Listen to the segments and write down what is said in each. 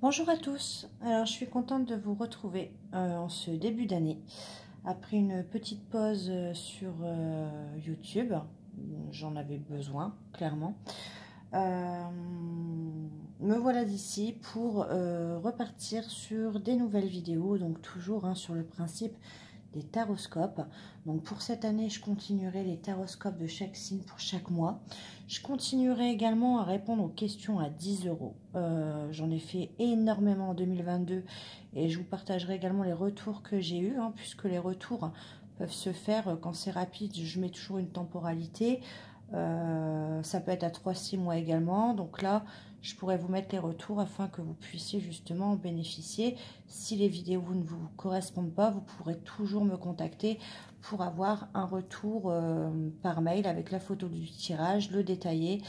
Bonjour à tous, alors je suis contente de vous retrouver en ce début d'année après une petite pause sur YouTube. J'en avais besoin clairement. Me voilà d'ici pour repartir sur des nouvelles vidéos, donc toujours sur le principe des taroscopes. Donc pour cette année, je continuerai les taroscopes de chaque signe pour chaque mois. Je continuerai également à répondre aux questions à 10 euros. J'en ai fait énormément en 2022 et je vous partagerai également les retours que j'ai eus, puisque les retours peuvent se faire quand c'est rapide. Je mets toujours une temporalité. Ça peut être à 3-6 mois également. Donc là, je pourrais vous mettre les retours afin que vous puissiez justement en bénéficier. Si les vidéos ne vous correspondent pas, vous pourrez toujours me contacter pour avoir un retour par mail avec la photo du tirage, le détail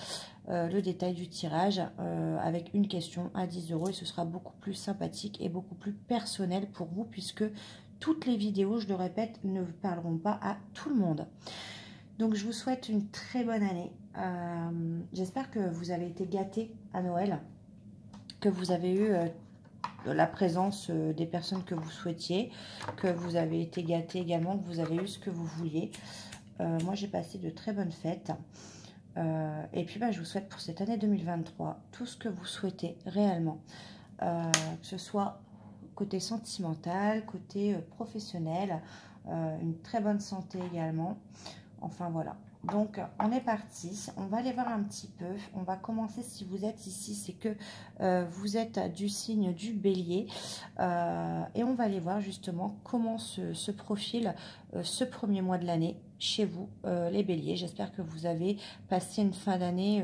du tirage avec une question à 10 euros. Et ce sera beaucoup plus sympathique et beaucoup plus personnel pour vous, puisque toutes les vidéos, je le répète, ne parleront pas à tout le monde. Donc je vous souhaite une très bonne année. J'espère que vous avez été gâtés à Noël, que vous avez eu la présence des personnes que vous souhaitiez, que vous avez été gâtés également, que vous avez eu ce que vous vouliez. Moi j'ai passé de très bonnes fêtes. Et puis je vous souhaite pour cette année 2023 tout ce que vous souhaitez réellement, que ce soit côté sentimental, côté professionnel, une très bonne santé également. Enfin voilà, donc on est parti, on va aller voir un petit peu. On va commencer, si vous êtes ici, c'est que vous êtes du signe du bélier, et on va aller voir justement comment se profile ce premier mois de l'année chez vous, les béliers. J'espère que vous avez passé une fin d'année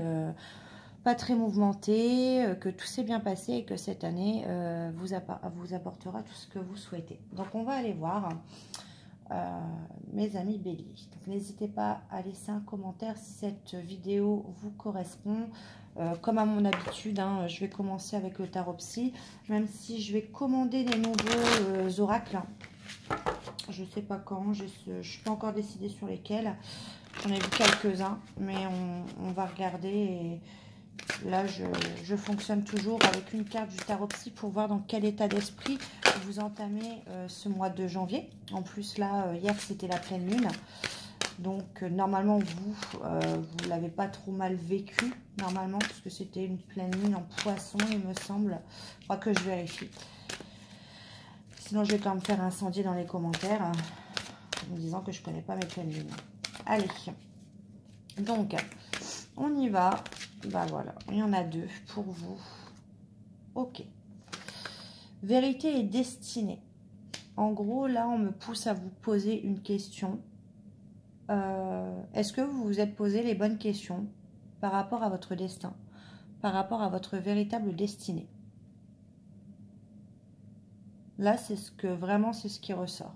pas très mouvementée, que tout s'est bien passé et que cette année vous apportera tout ce que vous souhaitez. Donc on va aller voir mes amis béliers. Donc n'hésitez pas à laisser un commentaire si cette vidéo vous correspond. Comme à mon habitude, je vais commencer avec le tarot psy, même si je vais commander des nouveaux oracles. Je ne sais pas quand, je ne suis pas encore décidée sur lesquels. J'en ai vu quelques-uns, mais on va regarder. Et là, je fonctionne toujours avec une carte du tarot psy pour voir dans quel état d'esprit vous entamez ce mois de janvier. En plus, là, hier, c'était la pleine lune. Donc, normalement, vous l'avez pas trop mal vécu, normalement, parce que c'était une pleine lune en poisson, il me semble. Je crois que je vérifie. Sinon, je vais quand même faire incendier dans les commentaires en me disant que je connais pas mes pleines lunes. Allez. Donc, on y va. Voilà, il y en a deux pour vous. Ok. Vérité et destinée. En gros, là, on me pousse à vous poser une question. Est-ce que vous vous êtes posé les bonnes questions par rapport à votre destin, par rapport à votre véritable destinée? Là, c'est ce qui ressort.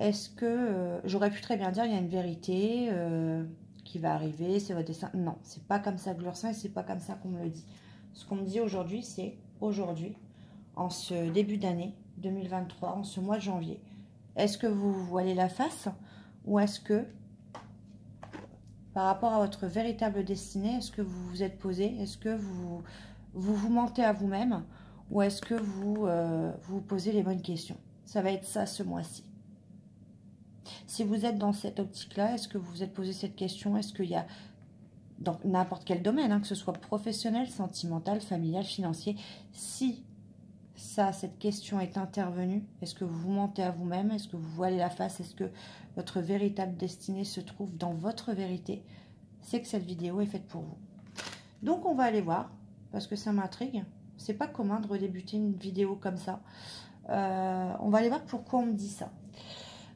Est-ce que j'aurais pu très bien dire il y a une vérité qui va arriver, c'est votre destin? Non, c'est pas comme ça que je le ressens et c'est pas comme ça qu'on me le dit. Ce qu'on me dit aujourd'hui, c'est aujourd'hui, en ce début d'année 2023, en ce mois de janvier. Est-ce que vous vous voilez la face, ou est-ce que, par rapport à votre véritable destinée, est-ce que vous vous êtes posé, est-ce que vous mentez à vous-même, ou est-ce que vous vous posez les bonnes questions? Ça va être ça ce mois-ci. Si vous êtes dans cette optique-là, est-ce que vous vous êtes posé cette question? Est-ce qu'il y a, dans n'importe quel domaine, que ce soit professionnel, sentimental, familial, financier, si cette question est intervenue, est-ce que vous vous mentez à vous-même? Est-ce que vous voilez la face? Est-ce que votre véritable destinée se trouve dans votre vérité? C'est que cette vidéo est faite pour vous. Donc on va aller voir, parce que ça m'intrigue. C'est pas commun de redébuter une vidéo comme ça. On va aller voir pourquoi on me dit ça.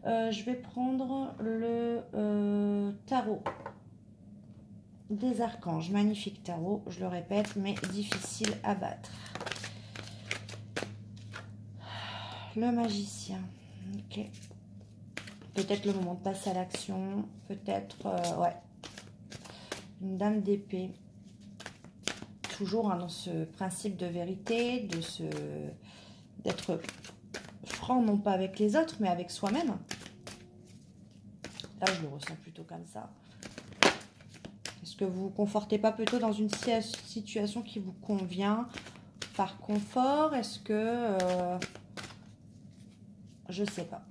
Je vais prendre le tarot des archanges. Magnifique tarot, je le répète, mais difficile à battre. Le magicien. Ok. Peut-être le moment de passer à l'action. Peut-être, ouais. Une dame d'épée. Toujours dans ce principe de vérité, d'être franc, non pas avec les autres, mais avec soi-même. Là, je le ressens plutôt comme ça. Est-ce que vous vous confortez pas plutôt dans une situation qui vous convient? par confort? Est-ce que... je sais pas.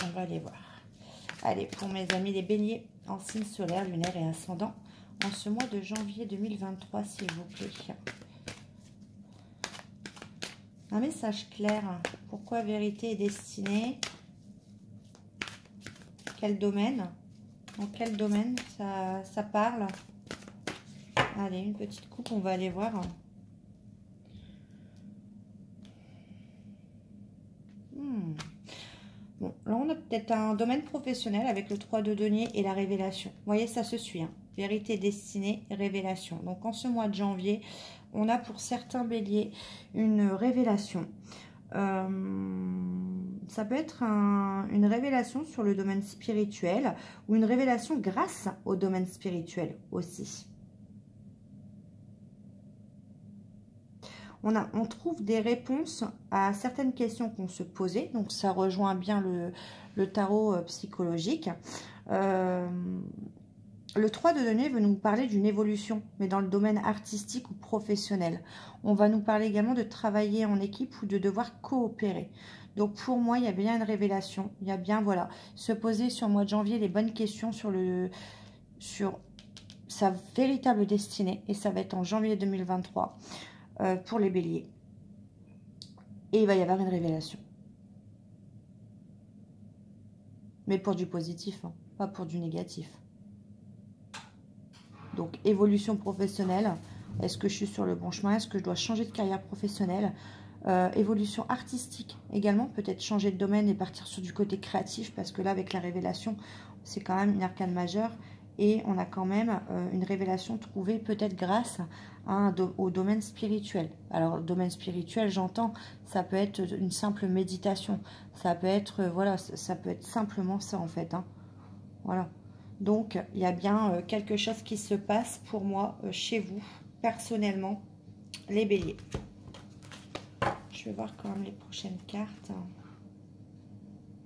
On va aller voir. Allez, pour mes amis les béliers, en signe solaire, lunaire et ascendant, en ce mois de janvier 2023, s'il vous plaît. Un message clair. Pourquoi vérité et destinée? Quel domaine? Dans quel domaine ça parle? Allez, une petite coupe, on va aller voir. Bon, là, on a peut-être un domaine professionnel avec le 3 de denier et la révélation. Vous voyez, ça se suit. Hein. Vérité, destinée, révélation. Donc, en ce mois de janvier, on a pour certains béliers une révélation. Ça peut être une révélation sur le domaine spirituel ou une révélation grâce au domaine spirituel aussi. On trouve des réponses à certaines questions qu'on se posait. Donc, ça rejoint bien le tarot psychologique. Le 3 de denier veut nous parler d'une évolution, mais dans le domaine artistique ou professionnel. On va nous parler également de travailler en équipe ou de devoir coopérer. Donc, pour moi, il y a bien une révélation. Il y a bien, voilà, se poser sur le mois de janvier les bonnes questions sur sa véritable destinée. Et ça va être en janvier 2023. Pour les béliers. Et il va y avoir une révélation. Mais pour du positif, hein, pas pour du négatif. Donc, évolution professionnelle. Est-ce que je suis sur le bon chemin? Est-ce que je dois changer de carrière professionnelle? Évolution artistique également. Peut-être changer de domaine et partir sur du côté créatif. Parce que là, avec la révélation, c'est quand même une arcane majeure. Et on a quand même une révélation trouvée peut-être grâce au domaine spirituel. Alors, le domaine spirituel, j'entends, ça peut être une simple méditation. Ça peut être, voilà, ça peut être simplement ça en fait. Hein. Voilà. Donc, il y a bien quelque chose qui se passe pour moi, chez vous, personnellement, les béliers. Je vais voir quand même les prochaines cartes.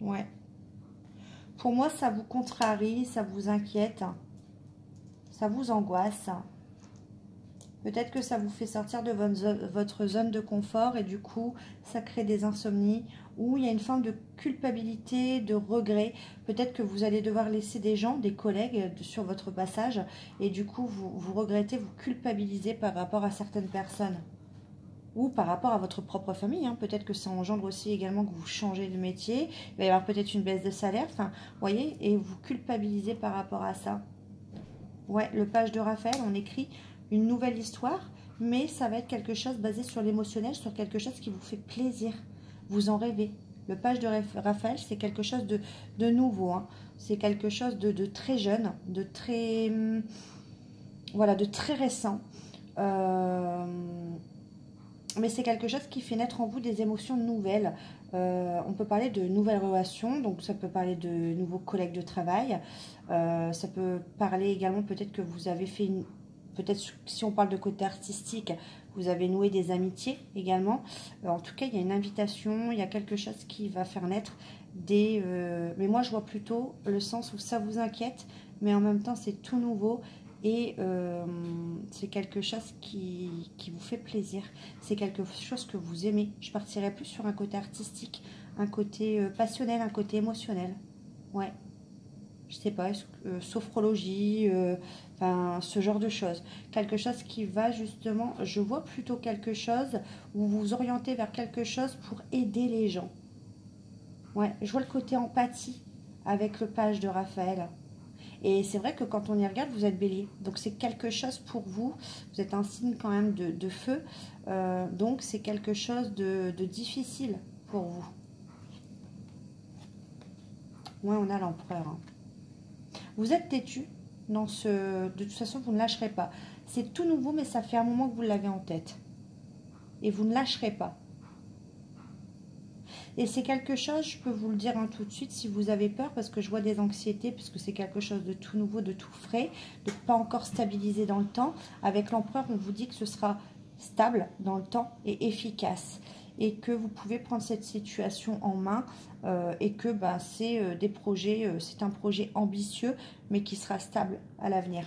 Ouais. Pour moi, ça vous contrarie, ça vous inquiète, ça vous angoisse. Peut-être que ça vous fait sortir de votre zone de confort et du coup, ça crée des insomnies ou il y a une forme de culpabilité, de regret. Peut-être que vous allez devoir laisser des gens, des collègues sur votre passage et du coup, vous regrettez, vous culpabilisez par rapport à certaines personnes. Ou par rapport à votre propre famille. Hein. Peut-être que ça engendre aussi également que vous changez de métier. Il va y avoir peut-être une baisse de salaire. Enfin, vous voyez, et vous culpabilisez par rapport à ça. Ouais, le page de Raphaël, on écrit une nouvelle histoire, mais ça va être quelque chose basé sur l'émotionnel, sur quelque chose qui vous fait plaisir. Vous en rêvez. Le page de Raphaël, c'est quelque chose de nouveau. Hein. C'est quelque chose de très jeune, de très... voilà, de très récent. Mais c'est quelque chose qui fait naître en vous des émotions nouvelles. On peut parler de nouvelles relations, donc ça peut parler de nouveaux collègues de travail. Ça peut parler également peut-être que vous avez fait peut-être si on parle de côté artistique, vous avez noué des amitiés également. En tout cas, il y a une invitation, il y a quelque chose qui va faire naître des... mais moi, je vois plutôt le sens où ça vous inquiète, mais en même temps, c'est tout nouveau. Et c'est quelque chose qui vous fait plaisir. C'est quelque chose que vous aimez. Je partirais plus sur un côté artistique, un côté passionnel, un côté émotionnel. Ouais. Je sais pas, sophrologie, enfin, ce genre de choses. Quelque chose qui va justement, je vois plutôt quelque chose où vous vous orientez vers quelque chose pour aider les gens. Ouais, je vois le côté empathie avec le page de Raphaël. Et c'est vrai que quand on y regarde, vous êtes bélier. Donc c'est quelque chose pour vous. Vous êtes un signe quand même de feu. Donc c'est quelque chose de difficile pour vous. Ouais, on a l'empereur. Hein. Vous êtes têtu. De toute façon, vous ne lâcherez pas. C'est tout nouveau, mais ça fait un moment que vous l'avez en tête. Et vous ne lâcherez pas. Et c'est quelque chose, je peux vous le dire tout de suite, si vous avez peur, parce que je vois des anxiétés, puisque c'est quelque chose de tout nouveau, de tout frais, de pas encore stabilisé dans le temps. Avec l'empereur, on vous dit que ce sera stable dans le temps et efficace. Et que vous pouvez prendre cette situation en main et que c'est des projets, c'est un projet ambitieux, mais qui sera stable à l'avenir.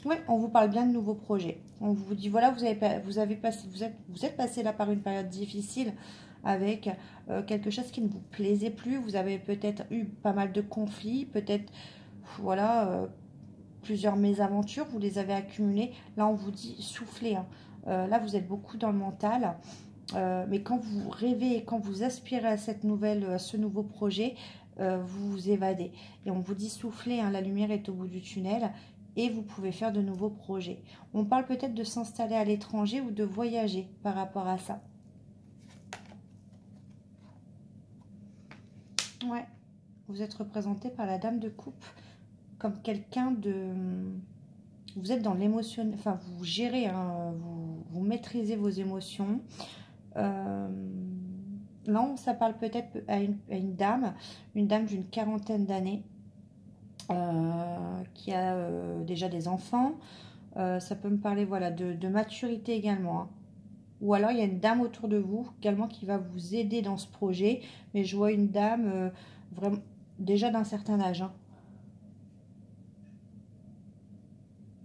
Oui, on vous parle bien de nouveaux projets. On vous dit, voilà, vous êtes passé là par une période difficile avec quelque chose qui ne vous plaisait plus. Vous avez peut-être eu pas mal de conflits, peut-être, voilà, plusieurs mésaventures, vous les avez accumulées. Là, on vous dit, soufflez. Hein. Là, vous êtes beaucoup dans le mental. Mais quand vous rêvez et quand vous aspirez à ce nouveau projet, vous vous évadez. Et on vous dit, soufflez, hein, la lumière est au bout du tunnel. Et vous pouvez faire de nouveaux projets. On parle peut-être de s'installer à l'étranger ou de voyager par rapport à ça. Ouais, vous êtes représenté par la dame de coupe comme quelqu'un de... Vous êtes dans l'émotion, enfin vous gérez, hein, vous maîtrisez vos émotions. Là, ça parle peut-être à une dame d'une quarantaine d'années. Qui a déjà des enfants. Ça peut me parler, voilà, de maturité également. Hein. Ou alors, il y a une dame autour de vous également qui va vous aider dans ce projet. Mais je vois une dame vraiment déjà d'un certain âge. Hein.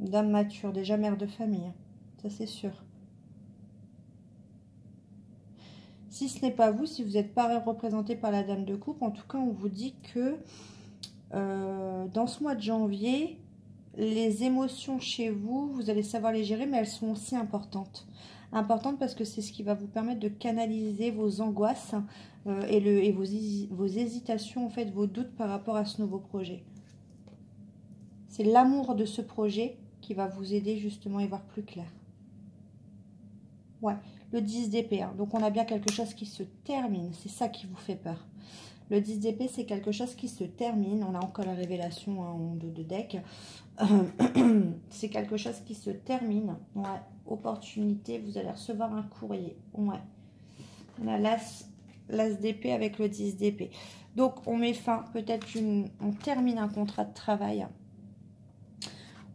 Une dame mature, déjà mère de famille. Hein. Ça, c'est sûr. Si ce n'est pas vous, si vous n'êtes pas représenté par la dame de coupe, en tout cas, on vous dit que dans ce mois de janvier, les émotions chez vous, vous allez savoir les gérer, mais elles sont aussi importantes. Importantes parce que c'est ce qui va vous permettre de canaliser vos angoisses et vos hésitations, en fait, vos doutes par rapport à ce nouveau projet. C'est l'amour de ce projet qui va vous aider justement à y voir plus clair. Ouais, le 10 d'épée. Hein. Donc on a bien quelque chose qui se termine. C'est ça qui vous fait peur. Le 10 d'épée, c'est quelque chose qui se termine. On a encore la révélation hein, de deck. C'est quelque chose qui se termine. Ouais. Opportunité, vous allez recevoir un courrier. Ouais. On a l'as d'épée avec le 10 d'épée. Donc, on met fin. Peut-être on termine un contrat de travail.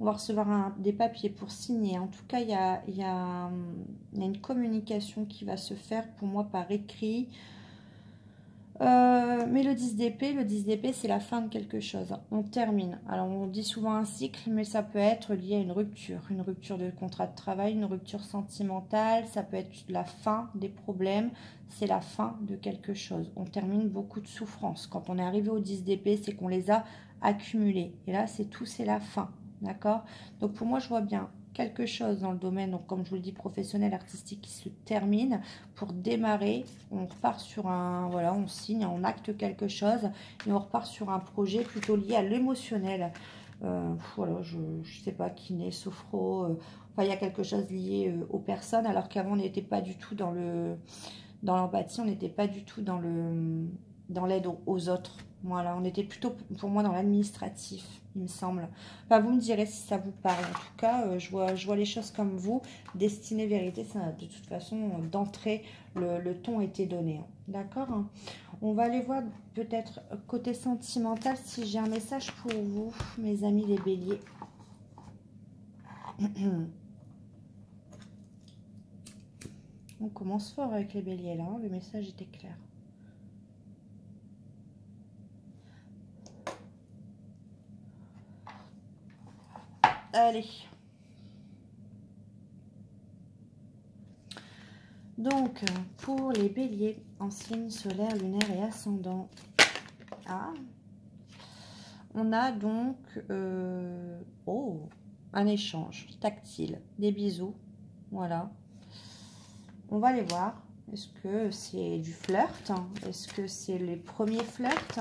On va recevoir des papiers pour signer. En tout cas, il y a une communication qui va se faire pour moi par écrit. Mais le 10 d'épée, c'est la fin de quelque chose. On termine. Alors, on dit souvent un cycle, mais ça peut être lié à une rupture de contrat de travail, une rupture sentimentale. Ça peut être la fin des problèmes. C'est la fin de quelque chose. On termine beaucoup de souffrances. Quand on est arrivé au 10 d'épée, c'est qu'on les a accumulées. Et là, c'est tout, c'est la fin. D'accord? Donc, pour moi, je vois bien quelque chose dans le domaine, donc comme je vous le dis, professionnel, artistique, qui se termine. Pour démarrer, on repart sur un, voilà, on signe, on acte quelque chose et on repart sur un projet plutôt lié à l'émotionnel. Voilà, je sais pas, kiné, sophro, enfin il y a quelque chose lié aux personnes, alors qu'avant on n'était pas du tout dans l'empathie, on n'était pas du tout dans l'aide aux autres. Voilà, on était plutôt pour moi dans l'administratif, il me semble. Enfin, vous me direz si ça vous parle. En tout cas, je vois les choses comme vous. Destinée, vérité, ça, de toute façon, d'entrée, le ton était donné. Hein. D'accord hein. On va aller voir peut-être côté sentimental si j'ai un message pour vous, mes amis les béliers. On commence fort avec les béliers là. Hein. Le message était clair. Allez. Donc, pour les béliers, en signe solaire, lunaire et ascendant, on a donc un échange tactile, des bisous, voilà. On va aller voir, est-ce que c'est du flirt? Est-ce que c'est les premiers flirts?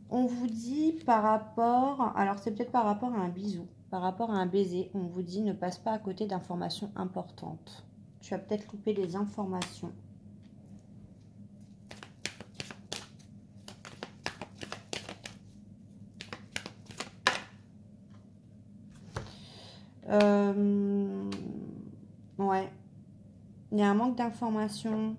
On vous dit par rapport, alors c'est peut-être par rapport à un bisou, par rapport à un baiser, on vous dit ne passe pas à côté d'informations importantes. Tu as peut-être loupé des informations. Ouais. Il y a un manque d'informations.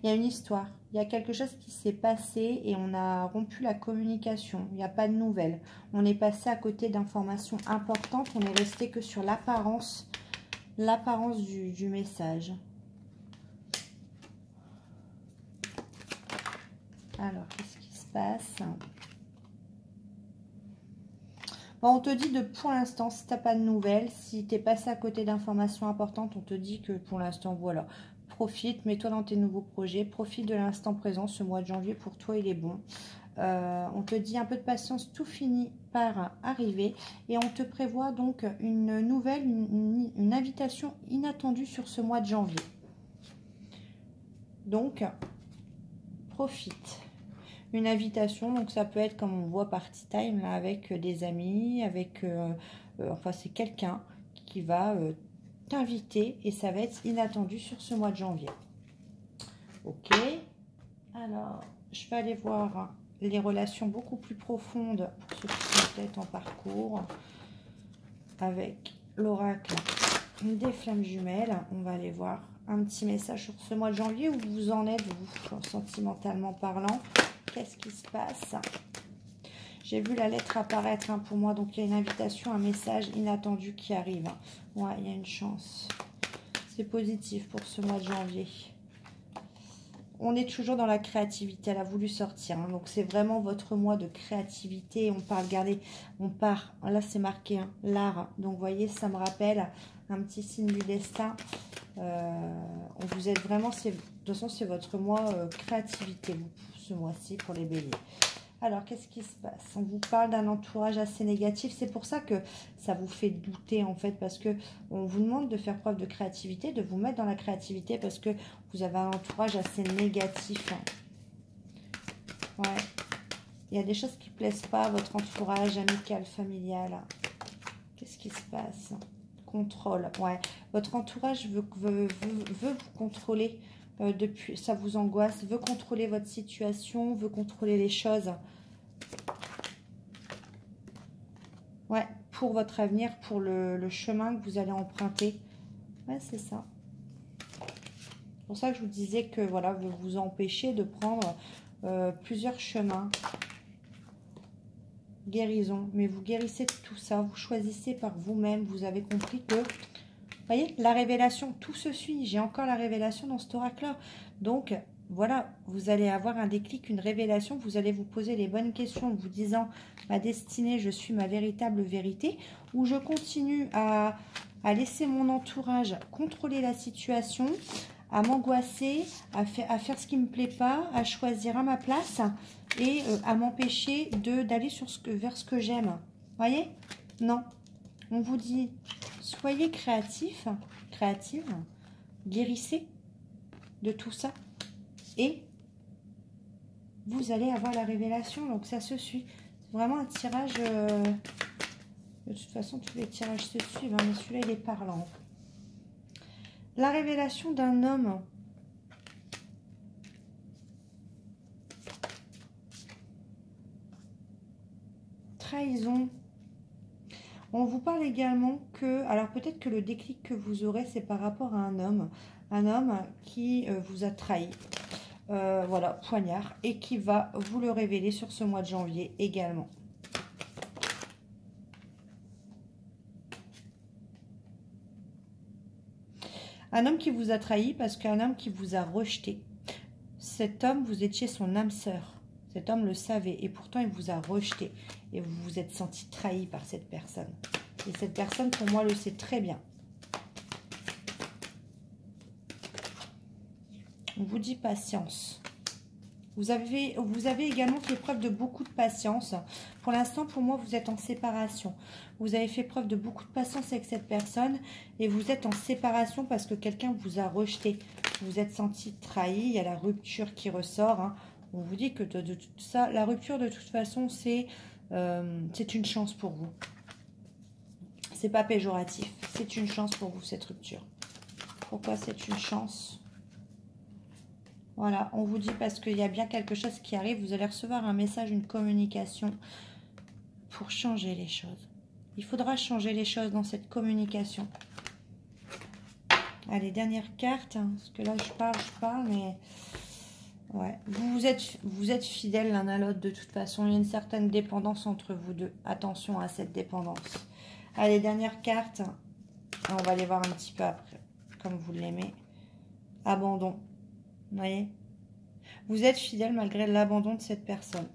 Il y a une histoire. Il y a quelque chose qui s'est passé et on a rompu la communication. Il n'y a pas de nouvelles. On est passé à côté d'informations importantes. On est resté que sur l'apparence du message. Alors, qu'est-ce qui se passe? Bon, on te dit de pour l'instant, si tu n'as pas de nouvelles, si tu es passé à côté d'informations importantes, on te dit que pour l'instant, voilà, profite, mets-toi dans tes nouveaux projets, profite de l'instant présent, ce mois de janvier pour toi il est bon. On te dit un peu de patience, tout finit par arriver et on te prévoit donc une nouvelle, une invitation inattendue sur ce mois de janvier. Donc, profite. Une invitation, donc ça peut être comme on voit party time là, avec des amis, avec enfin c'est quelqu'un qui va t'inviter et ça va être inattendu sur ce mois de janvier. Ok, alors je vais aller voir les relations beaucoup plus profondes pour ceux qui sont peut-être en parcours avec l'oracle des flammes jumelles. On va aller voir un petit message sur ce mois de janvier où vous en êtes, vous, sentimentalement parlant. Qu'est-ce qui se passe? J'ai vu la lettre apparaître hein, pour moi, donc il y a une invitation, un message inattendu qui arrive. Ouais, il y a une chance. C'est positif pour ce mois de janvier. On est toujours dans la créativité, elle a voulu sortir. Hein, donc c'est vraiment votre mois de créativité. On parle, regardez, on part, là c'est marqué, hein, l'art. Donc vous voyez, ça me rappelle un petit signe du destin. Vous êtes vraiment, de toute façon c'est votre mois créativité, vous, ce mois-ci pour les béliers. Alors, qu'est-ce qui se passe? On vous parle d'un entourage assez négatif. C'est pour ça que ça vous fait douter, en fait, parce que on vous demande de faire preuve de créativité, de vous mettre dans la créativité, parce que vous avez un entourage assez négatif. Ouais. Il y a des choses qui ne plaisent pas à votre entourage amical, familial. Qu'est-ce qui se passe? Contrôle. Ouais. Votre entourage veut vous contrôler. Depuis, ça vous angoisse, veut contrôler votre situation, veut contrôler les choses. Ouais, pour votre avenir, pour le chemin que vous allez emprunter. Ouais, c'est ça. C'est pour ça que je vous disais que voilà, vous vous empêchez de prendre plusieurs chemins. Guérison, mais vous guérissez de tout ça, vous choisissez par vous-même, vous avez compris que... Vous voyez, la révélation, tout se suit. J'ai encore la révélation dans cet oracle-là. Donc, voilà, vous allez avoir un déclic, une révélation. Vous allez vous poser les bonnes questions en vous disant, ma destinée, je suis ma véritable vérité. Ou je continue à laisser mon entourage contrôler la situation, à m'angoisser, à faire ce qui ne me plaît pas, à choisir à ma place et à m'empêcher d'aller vers ce que j'aime. Vous voyez? Non. On vous dit... Soyez créatif, créative, guérissez de tout ça et vous allez avoir la révélation. Donc ça se suit. C'est vraiment un tirage. De toute façon, tous les tirages se suivent, hein, mais celui-là, il est parlant. La révélation d'un homme. Trahison. On vous parle également que, alors peut-être que le déclic que vous aurez, c'est par rapport à un homme qui vous a trahi, voilà, poignard, et qui va vous le révéler sur ce mois de janvier également. Un homme qui vous a trahi parce qu'un homme qui vous a rejeté. Cet homme, vous étiez son âme sœur. Cet homme le savait et pourtant il vous a rejeté. Et vous vous êtes senti trahi par cette personne. Et cette personne, pour moi, le sait très bien. On vous dit patience. Vous avez également fait preuve de beaucoup de patience. Pour l'instant, pour moi, vous êtes en séparation. Vous avez fait preuve de beaucoup de patience avec cette personne et vous êtes en séparation parce que quelqu'un vous a rejeté. Vous vous êtes senti trahi. Il y a la rupture qui ressort. Hein. On vous dit que de tout ça, la rupture, de toute façon, c'est une chance pour vous. C'est pas péjoratif. C'est une chance pour vous, cette rupture. Pourquoi c'est une chance ? Voilà, on vous dit parce qu'il y a bien quelque chose qui arrive. Vous allez recevoir un message, une communication pour changer les choses. Il faudra changer les choses dans cette communication. Allez, dernière carte. Hein, parce que là, je parle, mais... Ouais, vous êtes fidèles l'un à l'autre de toute façon. Il y a une certaine dépendance entre vous deux. Attention à cette dépendance. Allez, dernière carte. On va les voir un petit peu après, comme vous l'aimez. Abandon. Vous voyez? Vous êtes fidèle malgré l'abandon de cette personne.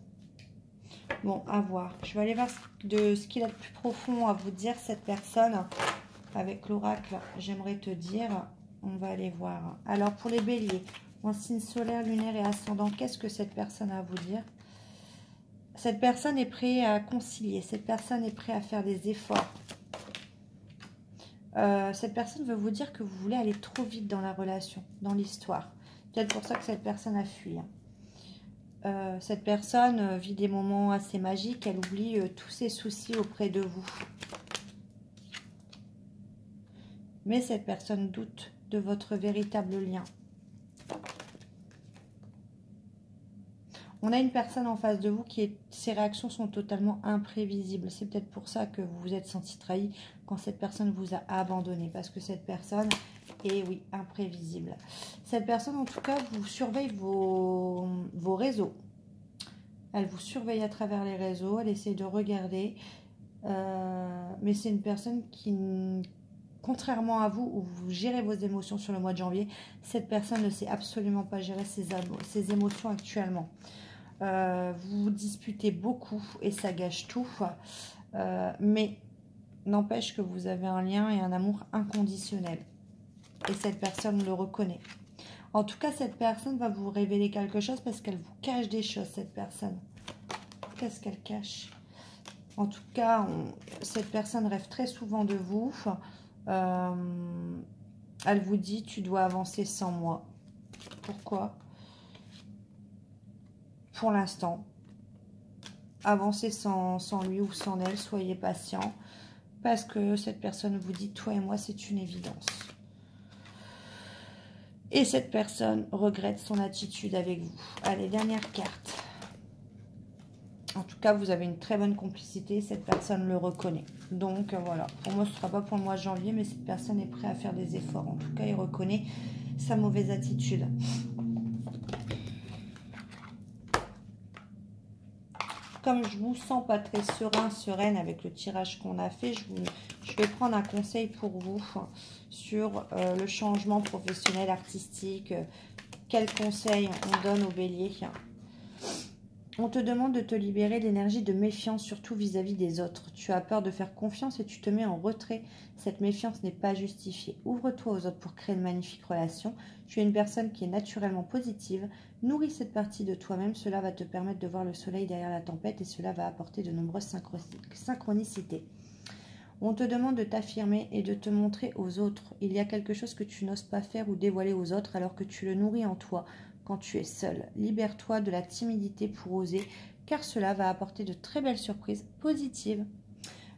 Bon, à voir. Je vais aller voir de ce qu'il a de plus profond à vous dire, cette personne. Avec l'oracle, j'aimerais te dire. On va aller voir. Alors, pour les béliers, en signe solaire, lunaire et ascendant, qu'est-ce que cette personne a à vous dire? Cette personne est prête à concilier. Cette personne est prête à faire des efforts. Cette personne veut vous dire que vous voulez aller trop vite dans la relation, dans l'histoire. Peut-être pour ça que cette personne a fui. Cette personne vit des moments assez magiques. Elle oublie tous ses soucis auprès de vous. Mais cette personne doute de votre véritable lien. On a une personne en face de vous ses réactions sont totalement imprévisibles. C'est peut-être pour ça que vous vous êtes senti trahi quand cette personne vous a abandonné. Parce que cette personne est, oui, imprévisible. Cette personne, en tout cas, vous surveille vos réseaux. Elle vous surveille à travers les réseaux. Elle essaie de regarder. Mais c'est une personne qui, contrairement à vous, où vous gérez vos émotions sur le mois de janvier, cette personne ne sait absolument pas gérer ses émotions actuellement. Vous vous disputez beaucoup et ça gâche tout. Mais n'empêche que vous avez un lien et un amour inconditionnel. Et cette personne le reconnaît. En tout cas, cette personne va vous révéler quelque chose parce qu'elle vous cache des choses, cette personne. Qu'est-ce qu'elle cache? En tout cas, cette personne rêve très souvent de vous. Elle vous dit, tu dois avancer sans moi. Pourquoi? Pour l'instant, avancez sans lui ou sans elle, soyez patient. Parce que cette personne vous dit, toi et moi, c'est une évidence. Et cette personne regrette son attitude avec vous. Allez, dernière carte. En tout cas, vous avez une très bonne complicité. Cette personne le reconnaît. Donc, voilà. Pour moi, ce ne sera pas pour le mois de janvier, mais cette personne est prête à faire des efforts. En tout cas, il reconnaît sa mauvaise attitude. Comme je vous sens pas très sereine avec le tirage qu'on a fait, je vais prendre un conseil pour vous sur le changement professionnel, artistique. Quel conseil on donne aux béliers? On te demande de te libérer de l'énergie de méfiance, surtout vis-à-vis des autres. Tu as peur de faire confiance et tu te mets en retrait. Cette méfiance n'est pas justifiée. Ouvre-toi aux autres pour créer une magnifique relation. Tu es une personne qui est naturellement positive. Nourris cette partie de toi-même. Cela va te permettre de voir le soleil derrière la tempête et cela va apporter de nombreuses synchronicités. On te demande de t'affirmer et de te montrer aux autres. Il y a quelque chose que tu n'oses pas faire ou dévoiler aux autres alors que tu le nourris en toi. Quand tu es seul, libère-toi de la timidité pour oser, car cela va apporter de très belles surprises positives.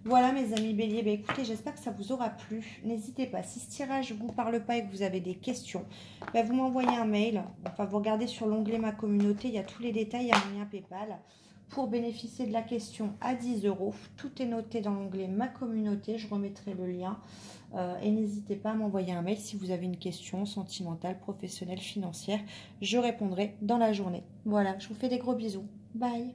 Voilà mes amis béliers, écoutez, j'espère que ça vous aura plu. N'hésitez pas, si ce tirage ne vous parle pas et que vous avez des questions, vous m'envoyez un mail. Enfin, vous regardez sur l'onglet Ma Communauté, il y a tous les détails, il y a mon lien Paypal. Pour bénéficier de la question à 10 €, tout est noté dans l'onglet Ma Communauté, je remettrai le lien. Et n'hésitez pas à m'envoyer un mail si vous avez une question sentimentale, professionnelle, financière. Je répondrai dans la journée. Voilà, je vous fais des gros bisous. Bye!